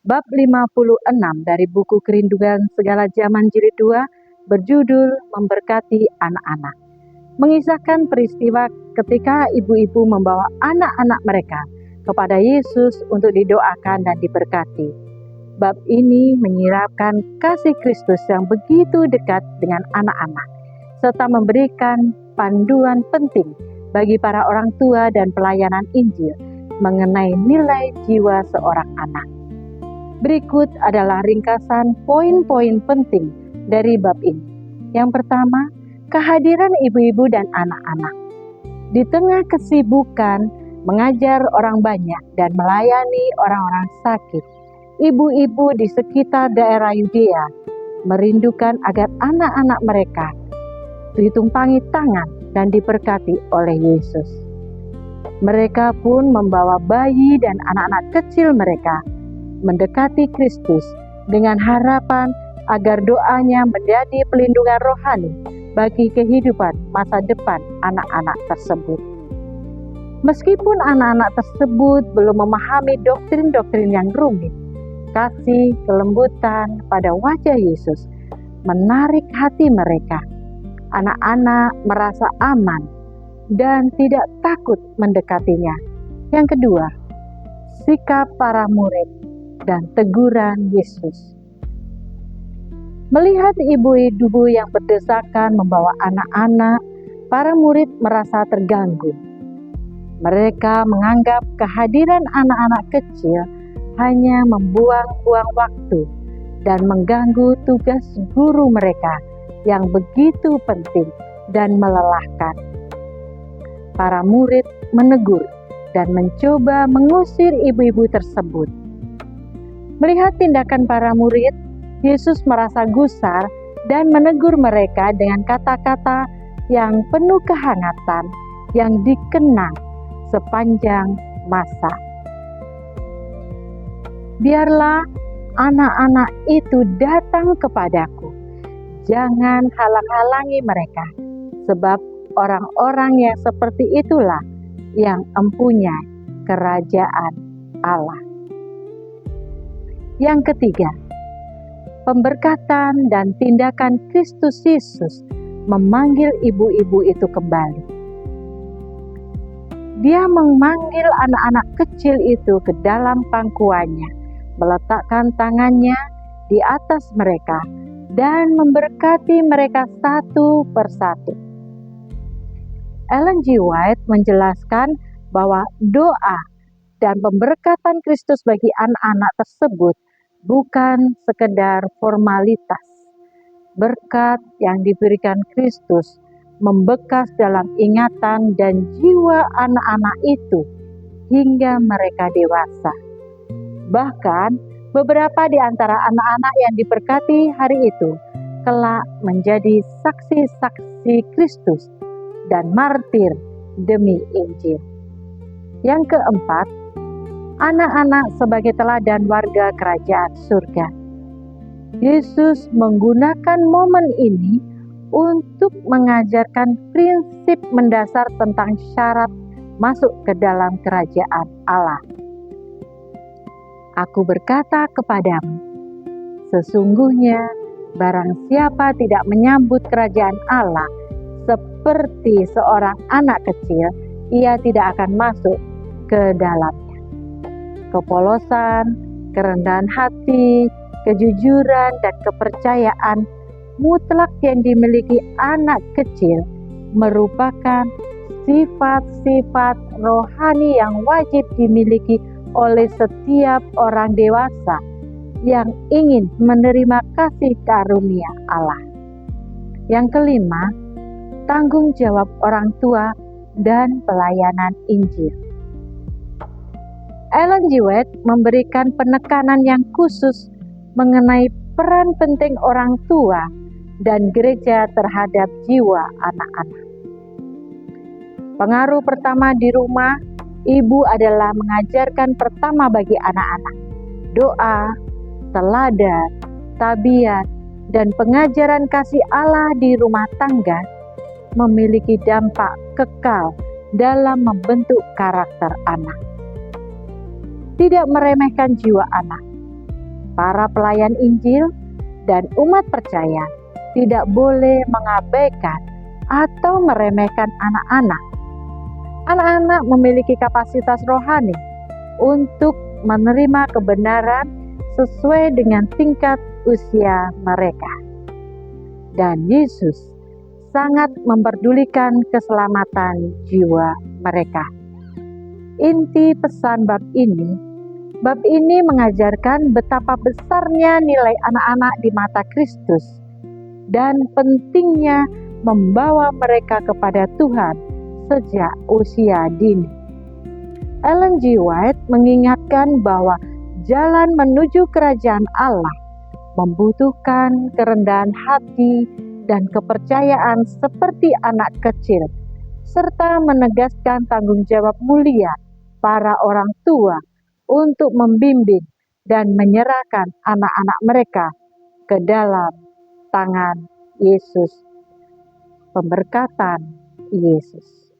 Bab 56 dari buku Kerinduan Segala Zaman Jilid 2 berjudul Memberkati Anak-anak. Mengisahkan peristiwa ketika ibu-ibu membawa anak-anak mereka kepada Yesus untuk didoakan dan diberkati. Bab ini menyiratkan kasih Kristus yang begitu dekat dengan anak-anak, serta memberikan panduan penting bagi para orang tua dan pelayanan Injil mengenai nilai jiwa seorang anak. Berikut adalah ringkasan poin-poin penting dari bab ini. Yang pertama, kehadiran ibu-ibu dan anak-anak. Di tengah kesibukan mengajar orang banyak dan melayani orang-orang sakit, ibu-ibu di sekitar daerah Yudea merindukan agar anak-anak mereka ditumpangi tangan dan diberkati oleh Yesus. Mereka pun membawa bayi dan anak-anak kecil mereka mendekati Kristus dengan harapan agar doanya menjadi pelindungan rohani bagi kehidupan masa depan anak-anak tersebut. Meskipun anak-anak tersebut belum memahami doktrin-doktrin yang rumit, kasih kelembutan pada wajah Yesus menarik hati mereka. Anak-anak merasa aman dan tidak takut mendekatinya. Yang kedua, sikap para murid dan teguran Yesus. Melihat ibu-ibu yang berdesakan membawa anak-anak, para murid merasa terganggu. Mereka menganggap kehadiran anak-anak kecil hanya membuang-buang waktu dan mengganggu tugas guru mereka yang begitu penting dan melelahkan. Para murid menegur dan mencoba mengusir ibu-ibu tersebut. Melihat tindakan para murid, Yesus merasa gusar dan menegur mereka dengan kata-kata yang penuh kehangatan yang dikenang sepanjang masa. Biarlah anak-anak itu datang kepadaku. Jangan halang-halangi mereka, sebab orang-orang yang seperti itulah yang empunyai kerajaan Allah. Yang ketiga, pemberkatan dan tindakan Kristus Yesus memanggil ibu-ibu itu kembali. Dia memanggil anak-anak kecil itu ke dalam pangkuannya, meletakkan tangannya di atas mereka, dan memberkati mereka satu persatu. Ellen G. White menjelaskan bahwa doa dan pemberkatan Kristus bagi anak-anak tersebut bukan sekedar formalitas. Berkat yang diberikan Kristus membekas dalam ingatan dan jiwa anak-anak itu hingga mereka dewasa. Bahkan beberapa di antara anak-anak yang diberkati hari itu kelak menjadi saksi-saksi Kristus dan martir demi Injil. Yang keempat, anak-anak sebagai teladan warga kerajaan surga. Yesus menggunakan momen ini untuk mengajarkan prinsip mendasar tentang syarat masuk ke dalam kerajaan Allah. Aku berkata kepadamu, sesungguhnya barang siapa tidak menyambut kerajaan Allah seperti seorang anak kecil, ia tidak akan masuk ke dalamnya. Kepolosan, kerendahan hati, kejujuran, dan kepercayaan mutlak yang dimiliki anak kecil merupakan sifat-sifat rohani yang wajib dimiliki oleh setiap orang dewasa yang ingin menerima kasih karunia Allah. Yang kelima, tanggung jawab orang tua dan pelayanan Injil. Ellen G. White memberikan penekanan yang khusus mengenai peran penting orang tua dan gereja terhadap jiwa anak-anak. Pengaruh pertama di rumah, ibu adalah mengajarkan pertama bagi anak-anak. Doa, teladan, tabiat, dan pengajaran kasih Allah di rumah tangga memiliki dampak kekal dalam membentuk karakter anak. Tidak meremehkan jiwa anak, para pelayan Injil dan umat percaya tidak boleh mengabaikan atau meremehkan anak-anak. Anak-anak memiliki kapasitas rohani untuk menerima kebenaran sesuai dengan tingkat usia mereka. Dan Yesus sangat memperdulikan keselamatan jiwa mereka. Inti pesan bab ini mengajarkan betapa besarnya nilai anak-anak di mata Kristus dan pentingnya membawa mereka kepada Tuhan sejak usia dini. Ellen G. White mengingatkan bahwa jalan menuju kerajaan Allah membutuhkan kerendahan hati dan kepercayaan seperti anak kecil, serta menegaskan tanggung jawab mulia para orang tua untuk membimbing dan menyerahkan anak-anak mereka ke dalam tangan Yesus. Pemberkatan Yesus.